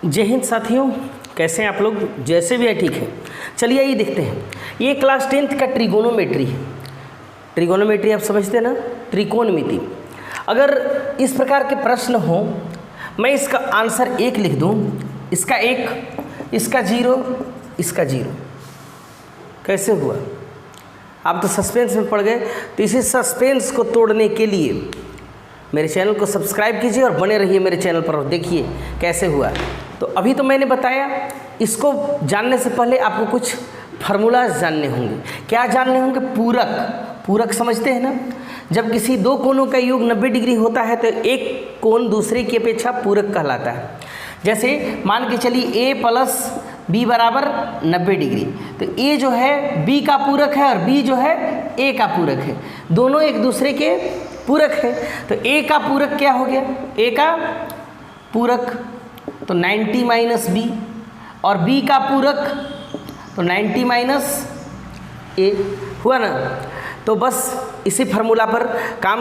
जय हिंद साथियों, कैसे हैं आप लोग? जैसे भी है ठीक है। चलिए ये देखते हैं। ये क्लास 10th का ट्रिगोनोमेट्री है। ट्रिगोनोमेट्री आप समझते हैं ना, त्रिकोणमिति। अगर इस प्रकार के प्रश्न हो, मैं इसका आंसर 1 लिख दूं, इसका 1, इसका 0, इसका 0, कैसे हुआ? आप तो सस्पेंस में पड़ गए। तो इसी सस्पेंस को तोड़ने के लिए मेरे चैनल को सब्सक्राइब कीजिए और बने रहिए मेरे चैनल पर और देखिए कैसे हुआ। तो अभी तो मैंने बताया, इसको जानने से पहले आपको कुछ फार्मूलाज जानने होंगे। क्या जानने होंगे? पूरक। पूरक समझते हैं ना? जब किसी दो कोणों का योग 90 डिग्री होता है तो एक कोण दूसरे की अपेक्षा पूरक कहलाता है। जैसे मान के चलिए a प्लस बी बराबर 90 डिग्री, तो a जो है b का पूरक है और b जो है a का पूरक है। दोनों एक दूसरे के पूरक है। तो a का पूरक क्या हो गया? a का पूरक तो 90 माइनस बी, और b का पूरक तो 90 माइनस a हुआ ना। तो बस इसी फार्मूला पर काम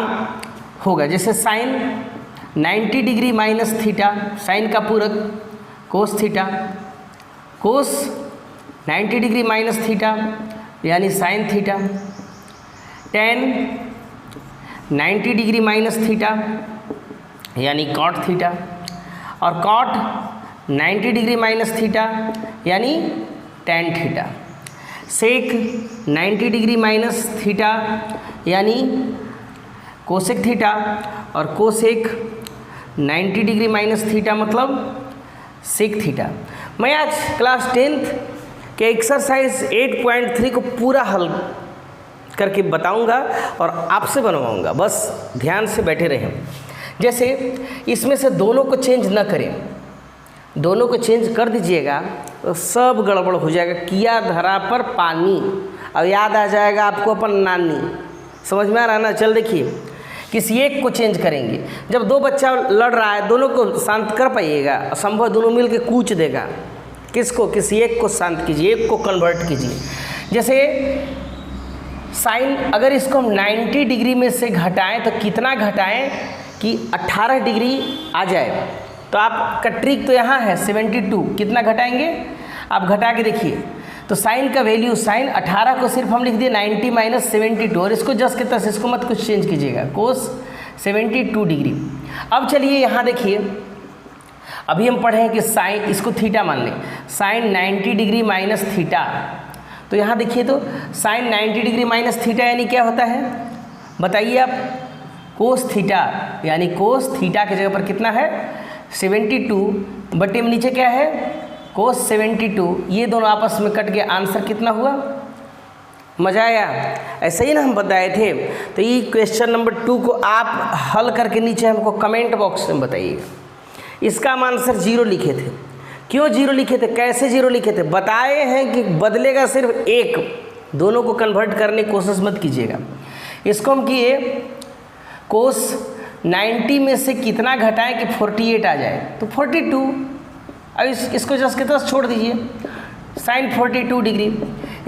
होगा। जैसे sine 90 degree minus theta, sine का पूरक cos theta, cos 90 degree minus theta यानी sine theta, tan 90 degree minus theta यानी कॉट थीटा, और कॉट 90 डिग्री माइनस थीटा यानी tan theta, sec 90 degree minus theta यानी कोसेक थीटा, और cosec 90 degree minus theta मतलब sec theta. मैं आज class 10th के एक्सरसाइज 8.3 को पूरा हल करके बताऊंगा और आपसे बनवाऊंगा। बस ध्यान से बैठे रहें। जैसे इसमें से दोनों को चेंज न करें, दोनों को चेंज कर दीजिएगा तो सब गड़बड़ हो जाएगा। किया धरा पर पानी, अब याद आ जाएगा आपको अपन नानी। समझ में आ रहा है ना? चल देखिए, किसी एक को चेंज करेंगे। जब दो बच्चा लड़ रहा है, दोनों को शांत कर पाइएगा? असंभव, दोनों मिल के कूच देगा। किसको? किसी एक को शांत कीजिए, एक को कन्वर्ट कीजिए। जैसे साइन, अगर इसको हम 90 डिग्री में से घटाएं तो कितना घटाएं कि 18 डिग्री आ जाए? तो आपका ट्रिक तो यहाँ है 72। कितना घटाएंगे आप? घटा के देखिए। तो साइन का वैल्यू, साइन 18 को सिर्फ हम लिख दिए 90 माइनस 72, और इसको जस्ट के तस, इसको मत कुछ चेंज कीजिएगा, कोस 72 डिग्री। अब चलिए यहाँ देखिए, अभी हम पढ़े हैं कि साइन, इसको थीटा मान लें, साइन 90 डिग्री माइनस थीटा। तो यहाँ देखिए, तो साइन 90 डिग्री माइनस थीटा यानी क्या होता है बताइए आप? कोस थीटा, यानी कोस थीटा की जगह पर कितना है? 72 बटे में नीचे क्या है? कोस 72। ये दोनों आपस में कट गया, आंसर कितना हुआ? मजा आया? ऐसे ही ना हम बताए थे। तो ये क्वेश्चन नंबर 2 को आप हल करके नीचे हमको कमेंट बॉक्स में बताइएगा। इसका हम आंसर 0 लिखे थे। क्यों 0 लिखे थे? कैसे 0 लिखे थे? बताए हैं कि बदलेगा सिर्फ 1, दोनों को कन्वर्ट करने की कोशिश मत कीजिएगा। इसको हम किए कोस 90 में से कितना घटाएं कि 48 आ जाए? तो 42। अब इसको जस्ट के तस छोड़ दीजिए, साइन 42 डिग्री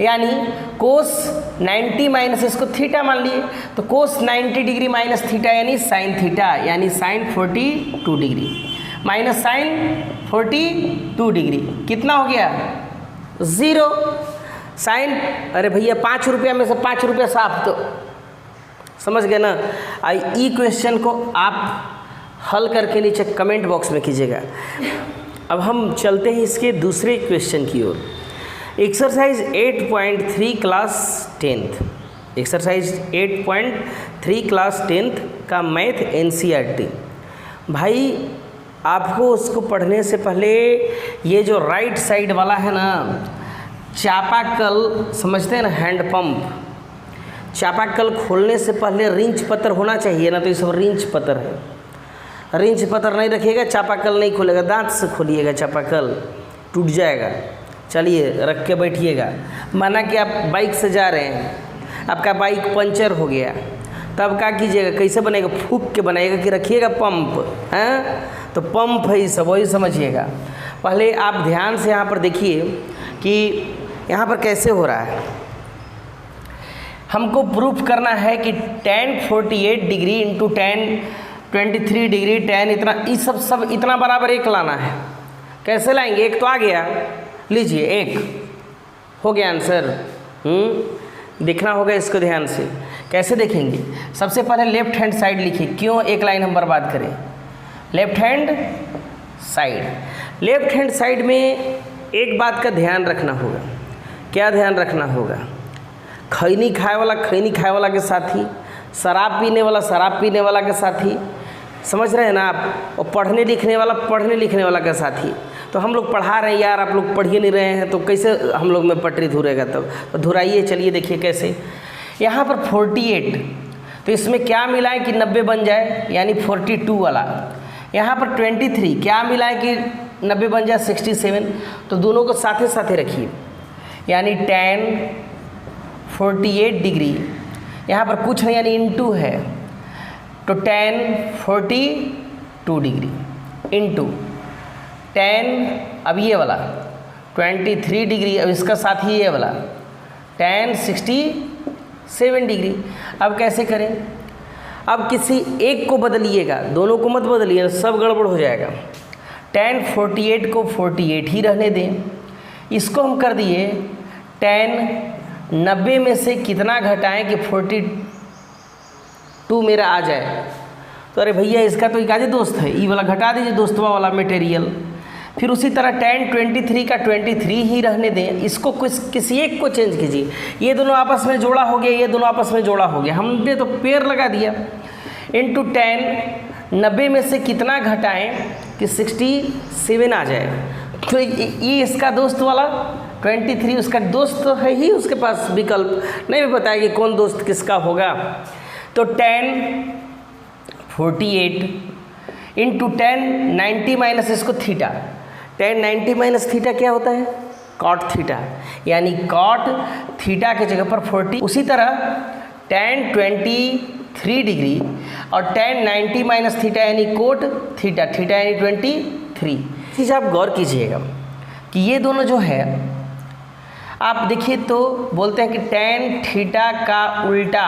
यानी कोस 90 माइनस, इसको थीटा मान लिए, तो कोस 90 डिग्री माइनस थीटा यानी साइन थीटा, यानी sine 42 degree minus sine 42 degree कितना हो गया? 0। साइन, अरे भैया 5 रुपया में से 5 रुपया साफ, तो समझ गए ना? ई क्वेश्चन को आप हल करके नीचे कमेंट बॉक्स में कीजिएगा। अब हम चलते हैं इसके दूसरे क्वेश्चन की ओर। Exercise 8.3 class 10th, exercise 8.3 class 10th का मैथ NCERT। भाई आपको उसको पढ़ने से पहले ये जो राइट साइड वाला है ना, चापाकल समझते हैं ना, हैंडपम्प, चापाकल खोलने से पहले रिंच पत्थर होना चाहिए ना। तो ये सब रिंच पत्थर है। रिंच पत्थर नहीं रखिएगा, चापाकल नहीं खोलेगा। दांत से खोलिएगा, चापाकल टूट जाएगा। चलिए रख के बैठिएगा। माना कि आप बाइक से जा रहे हैं, आपका बाइक पंचर हो गया, तब क्या कीजिएगा? कैसे बनेगा? फूंक के बनाइएगा कि रखिएगा पंप, हैं? तो पंप है ये सब, वही समझिएगा। पहले आप ध्यान से यहाँ पर देखिए कि यहाँ पर कैसे हो रहा है। हमको प्रूफ करना है कि tan 48 degree into tan 23 degree, tan इतना, ये सब इतना बराबर 1 लाना है। कैसे लाएंगे? एक तो आ गया, लीजिए एक हो गया आंसर। देखना होगा इसको ध्यान से। कैसे देखेंगे? सबसे पहले लेफ्ट हैंड साइड लिखिए। क्यों एक लाइन हम बर्बाद करें? Left hand side. Left hand side में एक बात का ध्यान रखना होगा। क्या ध्यान रखना होगा? खैनी खाए वाला के साथी, शराब पीने वाला के साथी, समझ रहे हैं ना आप? और पढ़ने लिखने वाला के साथी। तो हम लोग पढ़ा रहे हैं यार, आप लोग पढ़ ही नहीं रहे हैं, तो कैसे हम लोग में पटरी धुरेगा? तब तो धुराइए। चलिए देखिए कैसे। यहाँ पर 48, तो इसमें क्या मिला है कि 90 बन जाए, यानी 42 वाला। यहाँ पर 23, क्या मिला है कि 90 बन जाए 67। तो दोनों को साथे साथे रखिए, यानी tan 48 डिग्री। यहाँ पर कुछ नहीं, यानी इंटू है, तो tan 42 डिग्री इंटू tan, अब ये वाला 23 डिग्री, अब इसका साथ ही ये वाला tan 67 डिग्री। अब कैसे करें? अब किसी एक को बदलिएगा, दोनों को मत बदलिए, सब गड़बड़ हो जाएगा। tan 48 को 48 ही रहने दें। इसको हम कर दिए tan 90 में से कितना घटाएं कि 42 मेरा आ जाए। तो अरे भैया इसका तो एक आधे दोस्त है, ये वाला घटा दीजिए, दोस्तवा वाला मटेरियल। फिर उसी तरह tan 23 का 23 ही रहने दें। इसको किसी एक को चेंज कीजिए। ये दोनों आपस में जोड़ा हो गया, ये दोनों आपस में जोड़ा हो गया, हमने तो पेड़ लगा दिया। इंटू tan 90 में से कितना घटाएं कि 67 आ जाए। तो ये इसका दोस्त वाला 23, उसका दोस्त तो है ही, उसके पास विकल्प नहीं भी बताया कि कौन दोस्त किसका होगा। तो tan 48 इंटू tan 90 माइनस इसको थीटा। tan 90 माइनस थीटा क्या होता है? cot थीटा, यानी cot थीटा के जगह पर 40। उसी तरह tan 23 डिग्री और tan 90 माइनस थीटा यानी कोट थीटा, थीटा यानी 23। चीज़ आप गौर कीजिएगा कि ये दोनों जो है, आप देखिए तो बोलते हैं कि tan थीटा का उल्टा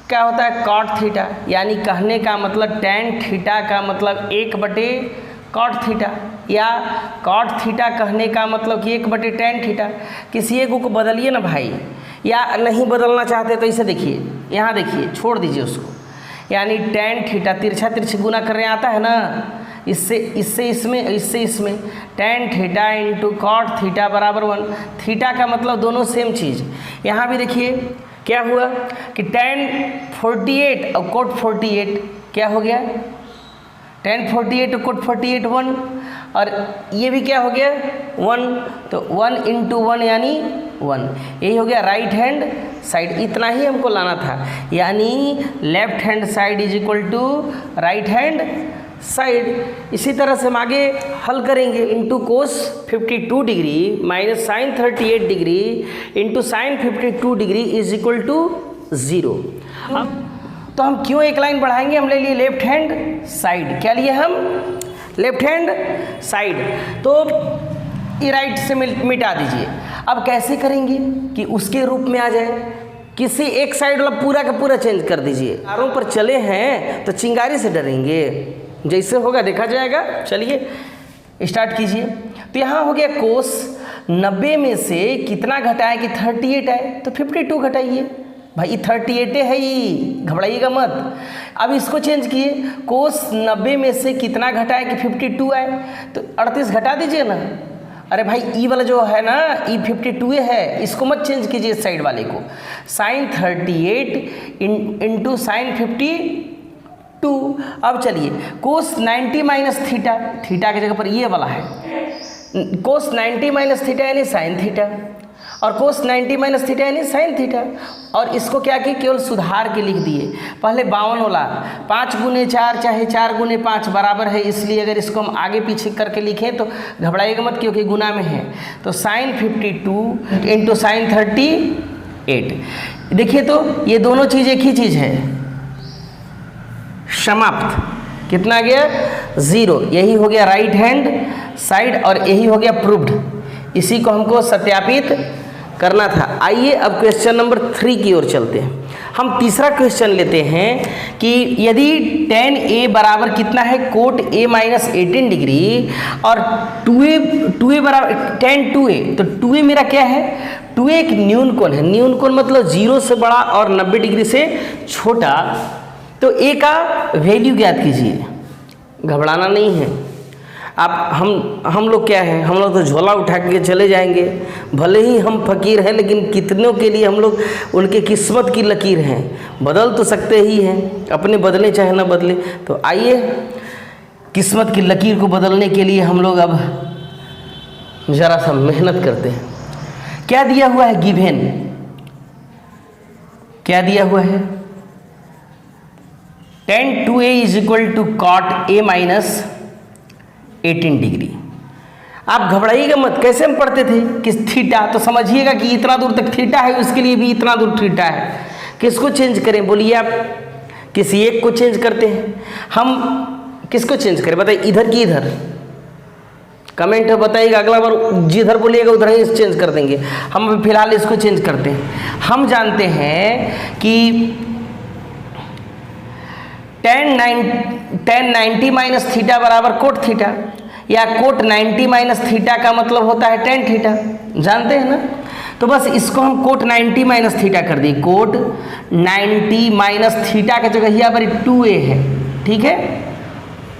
क्या होता है? cot theta. यानी कहने का मतलब tan थीटा का मतलब 1/cot थीटा, या cot थीटा कहने का मतलब कि 1/tan थीटा। किसी एक को बदलिए ना भाई, या नहीं बदलना चाहते तो इसे देखिए, यहाँ देखिए, छोड़ दीजिए उसको। यानी tan थीटा तिरछा तिरछी गुना करने आता है ना, इससे इसमें tan theta into cot theta बराबर 1। थीटा का मतलब दोनों सेम चीज़। यहाँ भी देखिए क्या हुआ कि tan 48 और cot 48 क्या हो गया? tan 48 और cot 48 1, और ये भी क्या हो गया? 1। तो 1 इंटू 1 यानी 1। यही हो गया राइट हैंड साइड। इतना ही हमको लाना था, यानी left hand side is equal to right hand side. इसी तरह से हम आगे हल करेंगे। Into cos 52 degree minus sine 38 degree into sine 52 degree is equal to 0। अब तो हम क्यों एक लाइन बढ़ाएंगे? हम ले लिए लेफ्ट हैंड साइड। क्या लिए हम? Left hand side. तो ये राइट से मिटा दीजिए। अब कैसे करेंगे कि उसके रूप में आ जाए? किसी एक साइड वाला पूरा का पूरा चेंज कर दीजिए। कारों पर चले हैं तो चिंगारी से डरेंगे, जैसे होगा देखा जाएगा। चलिए स्टार्ट कीजिए। तो यहाँ हो गया कोस 90 में से कितना घटाएं कि 38 आए, तो 52 घटाइए भाई, 38 है ही, घबराइएगा मत। अब इसको चेंज किए, कोस 90 में से कितना घटाएं कि 52 आए, तो 38 घटा दीजिए ना। अरे भाई ई वाला जो है ना, ई 52 है, इसको मत चेंज कीजिए इस साइड वाले को। Sine 38 into sine 52। अब चलिए कोस 90 माइनस थीटा, थीटा की जगह पर ये वाला है, कोस 90 माइनस थीटा यानी साइन थीटा, और कोस 90 माइनस थीटा यानी साइन थीटा। और इसको क्या किए, केवल सुधार के लिख दिए। पहले 52 वाला 5 गुने 4 चाहे 4 गुने 5 बराबर है, इसलिए अगर इसको हम आगे पीछे करके लिखें तो घबराइएगा मत, क्योंकि गुना में है। तो साइन 52 इंटू साइन 38। देखिए तो ये दोनों चीज़ एक ही चीज़ है, समाप्त। कितना गया? 0। यही हो गया राइट हैंड साइड और यही हो गया प्रूव्ड। इसी को हमको सत्यापित करना था। आइए अब क्वेश्चन नंबर 3 की ओर चलते हैं। हम तीसरा क्वेश्चन लेते हैं कि यदि tan A बराबर कितना है कोट A माइनस 18 डिग्री और 2A बराबर tan 2A, तो 2A मेरा क्या है, 2A एक न्यून कोण है, न्यून कोण मतलब 0 से बड़ा और 90 डिग्री से छोटा। तो A का वैल्यू ज्ञात कीजिए, घबराना नहीं है आप। हम लोग क्या है, हम लोग तो झोला उठा के चले जाएंगे, भले ही हम फकीर हैं लेकिन कितनों के लिए हम लोग उनके किस्मत की लकीर हैं, बदल तो सकते ही हैं, अपने बदले चाहे ना बदले। तो आइए किस्मत की लकीर को बदलने के लिए हम लोग अब ज़रा सा मेहनत करते हैं। क्या दिया हुआ है गिवन, क्या दिया हुआ है, tan 2A is equal to cot A minus 18 degree. आप घबराइएगा मत, कैसे हम पढ़ते थे कि थीटा, तो समझिएगा कि इतना दूर तक थीटा है, उसके लिए भी इतना दूर थीटा है। किसको चेंज करें बोलिए आप, किसी एक को चेंज करते हैं। हम किसको चेंज करें बताइए, इधर की इधर, कमेंट है बताइएगा, अगला बार जिधर बोलिएगा उधर ही चेंज कर देंगे। हम फिलहाल इसको चेंज करते हैं। हम जानते हैं कि tan 90 माइनस थीटा बराबर कोट थीटा, या कोट 90 माइनस थीटा का मतलब होता है tan थीटा, जानते हैं ना। तो बस इसको हम कोट 90 माइनस थीटा कर दिए, कोट 90 माइनस थीटा की जगह यहाँ पर 2A है, ठीक है,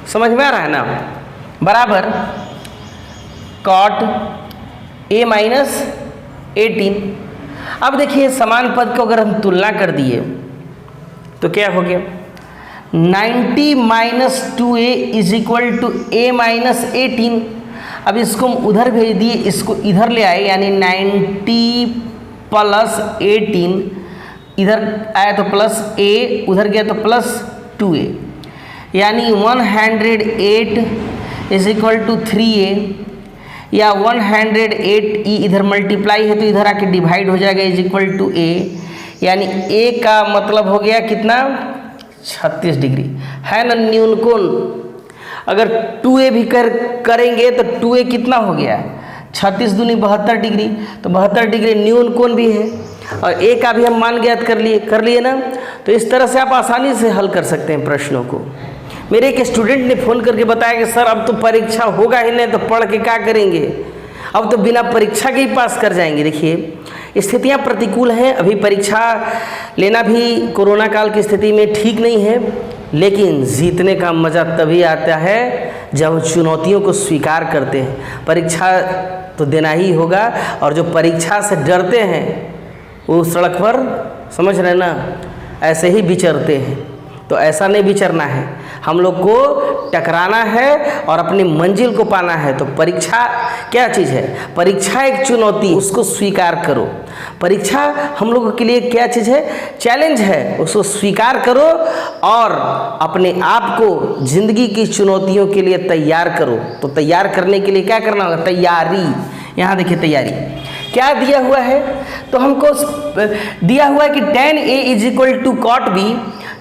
समझ में आ रहा है ना, बराबर कॉट A माइनस 18। अब देखिए समान पद को अगर हम तुलना कर दिए तो क्या हो गया, 90 minus 2A is equal to A minus 18। अब इसको हम उधर भेज दिए, इसको इधर ले आए, यानी 90 प्लस 18, इधर आया तो प्लस A, उधर गया तो प्लस 2A, यानी 108 इज इक्वल टू 3A, या 108 इधर मल्टीप्लाई है तो इधर आके डिवाइड हो जाएगा, इज इक्वल टू A, यानी A का मतलब हो गया कितना, 36 डिग्री है ना न्यून कोण। अगर 2A भी करेंगे तो 2A कितना हो गया, 36 दूनी 72 डिग्री, तो 72 डिग्री न्यून कोण भी है, और A का भी हम मान ज्ञात कर लिए ना। तो इस तरह से आप आसानी से हल कर सकते हैं प्रश्नों को। मेरे एक स्टूडेंट ने फ़ोन करके बताया कि सर अब तो परीक्षा होगा ही नहीं, तो पढ़ के क्या करेंगे, अब तो बिना परीक्षा के ही पास कर जाएंगे। देखिए स्थितियां प्रतिकूल हैं, अभी परीक्षा लेना भी कोरोना काल की स्थिति में ठीक नहीं है, लेकिन जीतने का मज़ा तभी आता है जब चुनौतियों को स्वीकार करते हैं। परीक्षा तो देना ही होगा, और जो परीक्षा से डरते हैं वो सड़क पर, समझ रहे ना, ऐसे ही विचरते हैं। तो ऐसा नहीं विचरना है, हम लोग को टकराना है और अपनी मंजिल को पाना है। तो परीक्षा क्या चीज़ है, परीक्षा एक चुनौती, उसको स्वीकार करो। परीक्षा हम लोगों के लिए क्या चीज़ है, चैलेंज है, उसको स्वीकार करो और अपने आप को जिंदगी की चुनौतियों के लिए तैयार करो। तो तैयार करने के लिए क्या करना होगा, तैयारी। यहाँ देखिए तैयारी क्या दिया हुआ है, तो हमको दिया हुआ है कि tan A is equal to cot B,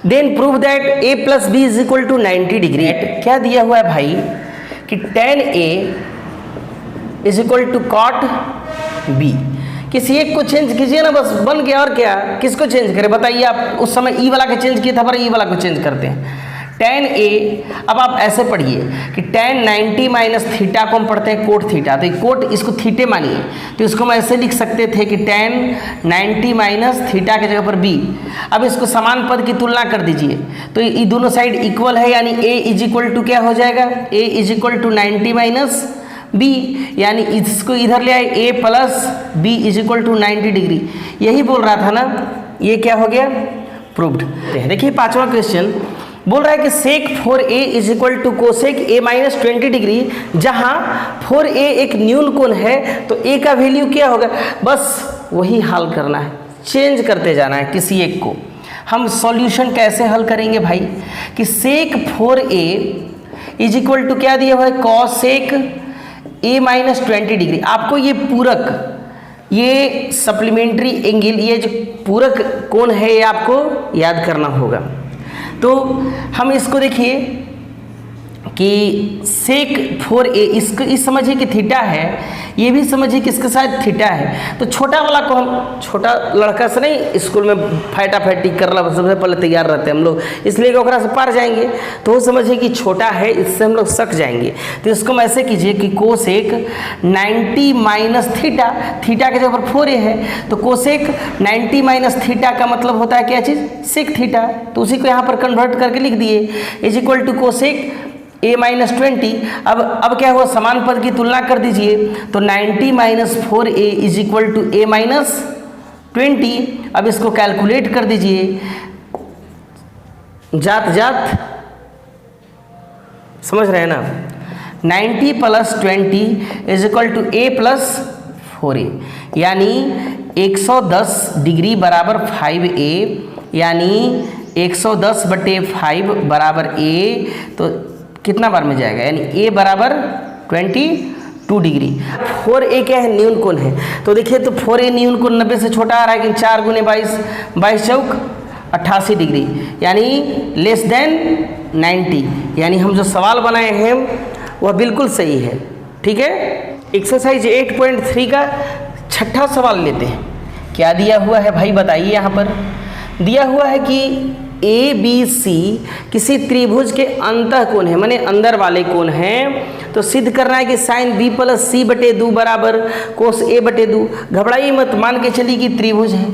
then prove that A plus B is equal to 90 degree. क्या दिया हुआ है भाई कि tan A is equal to cot B। किसी एक को चेंज कीजिए ना, बस बन गया। और क्या, किसको चेंज करें बताइए आप, उस समय ई वाला का चेंज किया था, पर ई वाला को चेंज करते हैं। tan A, अब आप ऐसे पढ़िए कि tan 90 माइनस थीटा को हम पढ़ते हैं कोट थीटा, तो कोट इसको थीटे मानिए, तो इसको हम ऐसे लिख सकते थे कि tan 90 माइनस थीटा की जगह पर B। अब इसको समान पद की तुलना कर दीजिए, तो ये दोनों साइड इक्वल है, यानी A इज इक्वल टू क्या हो जाएगा, A is equal to 90 minus B, यानी इसको इधर ले आए, A plus B is equal to 90 degree. यही बोल रहा था ना, ये क्या हो गया, प्रूव्ड। देखिए पांचवा क्वेश्चन बोल रहा है कि sec 4A is equal to cosec A minus 20 degree, जहाँ 4A एक न्यून कोण है तो A का वैल्यू क्या होगा, बस वही हल करना है, चेंज करते जाना है किसी एक को। हम सॉल्यूशन कैसे हल करेंगे भाई, कि sec 4A is equal to क्या दिया हुआ है, कॉसेक A माइनस 20 डिग्री। आपको ये पूरक, ये सप्लीमेंट्री एंगल, ये जो पूरक कोण है ये आपको याद करना होगा। तो हम इसको देखिए कि सेक 4a, इसको इस समझिए कि थीटा है, ये भी समझिए कि इसके साथ थीटा है। तो छोटा वाला को हम, छोटा लड़का से नहीं स्कूल में फाइटा फाइटी कर रहा, सबसे पहले तैयार रहते हैं हम लोग, इसलिए ओकरा से पार जाएंगे। तो वो समझिए कि छोटा है, इससे हम लोग सक जाएंगे। तो इसको हम ऐसे कीजिए कि कोसेक 90 माइनस थीटा, थीटा के जगह पर 4a है, तो कोसेक 90 माइनस थीटा का मतलब होता है क्या चीज़, सेक थीटा। तो उसी को यहाँ पर कन्वर्ट करके लिख दिए, is equal to cosec a minus 20। अब क्या हुआ, समान पद की तुलना कर दीजिए, तो 90 minus 4a is equal to a minus 20। अब इसको कैलकुलेट कर दीजिए, जात जात समझ रहे हैं ना, 90 plus 20 is equal to a plus 4a, यानी 110 डिग्री बराबर 5a, यानी 110 बटे 5 बराबर a। तो कितना बार में जाएगा, यानी a बराबर 22 डिग्री। 4a क्या है, न्यून कोण है। तो देखिए, तो 4a न्यून कोण 90 से छोटा आ रहा है, लेकिन 4 गुने 22, 22 चौक 88 डिग्री, यानी लेस देन 90। यानी हम जो सवाल बनाए हैं वह बिल्कुल सही है। ठीक है, एक्सरसाइज 8.3 का छठा सवाल लेते हैं। क्या दिया हुआ है भाई बताइए। यहाँ पर दिया हुआ है कि ए बी सी किसी त्रिभुज के अंतः कोण है, माने अंदर वाले कोण हैं। तो सिद्ध करना है कि साइन बी प्लस सी बटे 2 बराबर कोस ए बटे 2। घबराइए मत, मान के चलिए कि त्रिभुज है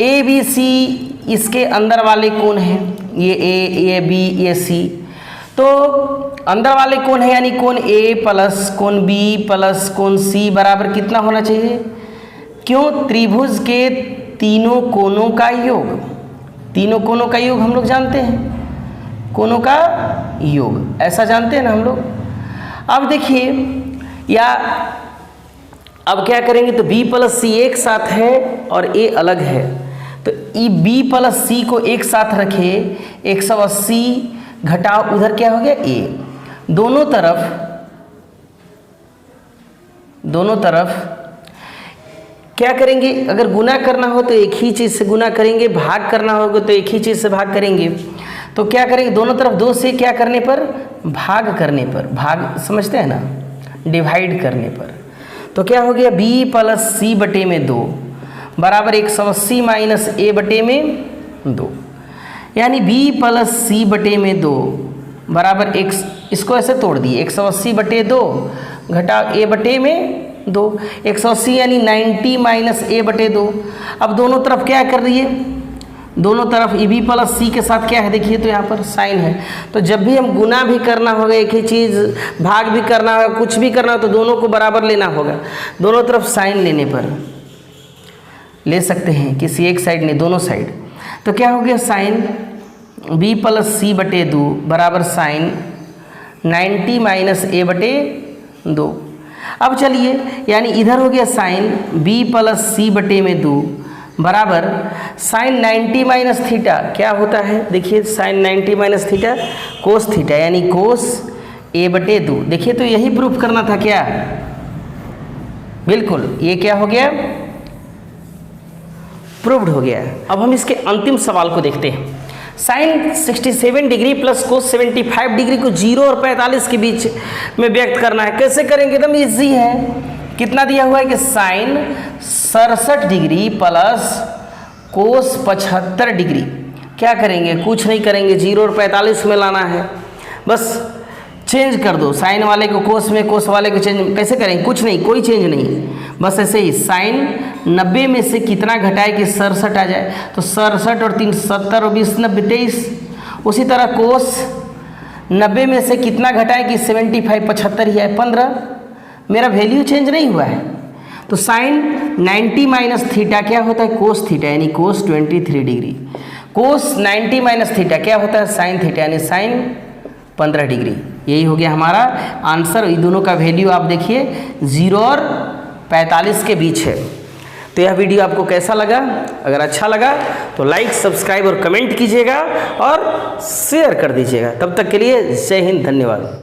ए बी सी, इसके अंदर वाले कोण हैं, ये ए, ये बी, ये सी। तो अंदर वाले कोण है, यानी कोण ए प्लस कोण बी प्लस कोण सी बराबर कितना होना चाहिए, क्यों, त्रिभुज के तीनों कोणों का योग। तीनों कोणों का योग हम लोग जानते हैं, कोणों का योग ऐसा जानते हैं ना हम लोग। अब देखिए, या अब क्या करेंगे, तो b प्लस सी एक साथ है और a अलग है, तो b प्लस सी को एक साथ रखे, 180 घटाओ उधर क्या हो गया a। दोनों तरफ क्या करेंगे, अगर गुना करना हो तो एक ही चीज़ से गुना करेंगे, भाग करना होगा तो एक ही चीज़ से भाग करेंगे। तो क्या करेंगे, दोनों तरफ 2 से क्या करने पर, भाग करने पर, भाग समझते हैं ना, डिवाइड करने पर। तो क्या हो गया, b प्लस सी बटे में 2 बराबर 180 माइनस a बटे में 2, यानी b प्लस सी बटे में 2 बराबर इसको ऐसे तोड़ दिए, 180 बटे 2 घटाओ a बटे में 2, 180 यानी 90 माइनस a बटे 2। अब दोनों तरफ क्या कर रही है, दोनों तरफ b प्लस सी के साथ क्या है, देखिए तो यहाँ पर साइन है। तो जब भी हम गुना भी करना होगा एक ही चीज़, भाग भी करना होगा, कुछ भी करना हो तो दोनों को बराबर लेना होगा। दोनों तरफ साइन लेने पर ले सकते हैं, किसी एक साइड नहीं, दोनों साइड। तो क्या हो गया, साइन b प्लस सी बटे 2 बराबर साइन 90 माइनस a बटे 2। अब चलिए, यानी इधर हो गया साइन b प्लस सी बटे में 2 बराबर साइन 90 माइनस थीटा। क्या होता है, देखिए sine 90 minus theta cos theta, यानी कोस a बटे 2। देखिए, तो यही प्रूफ करना था क्या, बिल्कुल ये क्या हो गया, प्रूव्ड हो गया। अब हम इसके अंतिम सवाल को देखते हैं। Sine 67 degree plus cos 75 degree को 0 और 45 के बीच में व्यक्त करना है। कैसे करेंगे, एकदम इजी है। कितना दिया हुआ है कि sine 67 degree plus cos 75 degree, क्या करेंगे, कुछ नहीं करेंगे, 0 और 45 में लाना है, बस चेंज कर दो, साइन वाले को कोस में, कोस वाले को चेंज। कैसे करेंगे, कुछ नहीं, कोई चेंज नहीं, बस ऐसे ही। साइन 90 में से कितना घटाए कि 67 आ जाए, तो 67 और 3 70 और 20 90 23। उसी तरह कोस 90 में से कितना घटाए कि 75 75 ही है 15। मेरा वैल्यू चेंज नहीं हुआ है। तो साइन 90 माइनस थीटा क्या होता है, कोस थीटा, यानी कोस 23 डिग्री। कोस 90 माइनस थीटा क्या होता है, साइन थीटा, यानी साइन 15 डिग्री। यही हो गया हमारा आंसर। इन दोनों का वैल्यू आप देखिए 0 और 45 के बीच है। तो यह वीडियो आपको कैसा लगा, अगर अच्छा लगा तो लाइक, सब्सक्राइब और कमेंट कीजिएगा और शेयर कर दीजिएगा। तब तक के लिए जय हिंद, धन्यवाद।